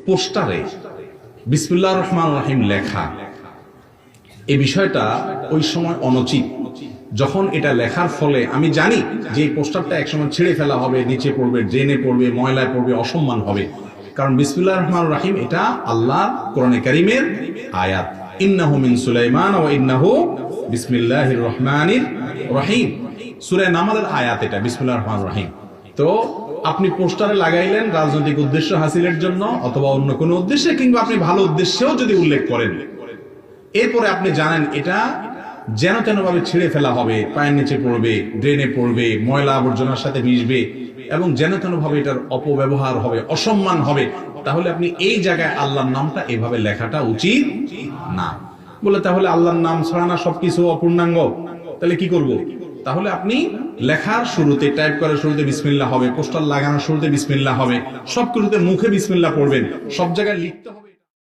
পোস্টারে বিসমিল্লাহির রহমানির রহিম লেখা, এই বিষয়টা ওই সময় অনুচিত। যখন এটা লেখার ফলে আমি জানি যে এই পোস্টারটা একসময় ছিঁড়ে ফেলা হবে, নিচে পড়বে, ড্রেনে পড়বে, ময়লায় পড়বে, অসম্মান হবে। কারণ বিসমিল্লাহির রহমানির রহিম এটা আল্লাহ কোরআনে কারীমের আয়াত, ইন্নাহু মিন সুলাইমান ওয়া ইন্নাহু বিসমিল্লাহির রহমানির রহিম, সূরা নামলের আয়াত এটা, বিসমিল্লাহির রহমানির রহিম। তো আপনি পোস্টারে লাগাইলেন রাজনৈতিক উদ্দেশ্য হাসিলের জন্য অথবা অন্য কোনো উদ্দেশ্যে, কিংবা আপনি ভালো উদ্দেশ্যেও যদি উল্লেখ করেন, এরপরে আপনি জানেন এটা যেন তেন ভাবে ছিঁড়ে ফেলা হবে, পায়ের নিচে পড়বে, ড্রেনে পড়বে, ময়লা আবর্জনার সাথে মিশবে এবং যেন তেন ভাবে এটার অপব্যবহার হবে, অসম্মান হবে, তাহলে আপনি এই জায়গায় আল্লাহর নামটা এভাবে লেখাটা উচিত না। বলে তাহলে আল্লাহর নাম ছাড়া না সবকিছু অপূর্ণাঙ্গ, তাহলে কি করব? তাহলে আপনি লেখার শুরুতে, টাইপ করার শুরুতে বিসমিল্লাহ হবে, পোস্টার লাগানোর শুরুতে বিসমিল্লাহ হবে, সব কিছুতে মুখে বিসমিল্লাহ পড়বেন, সব জায়গায় লিখতে হবে।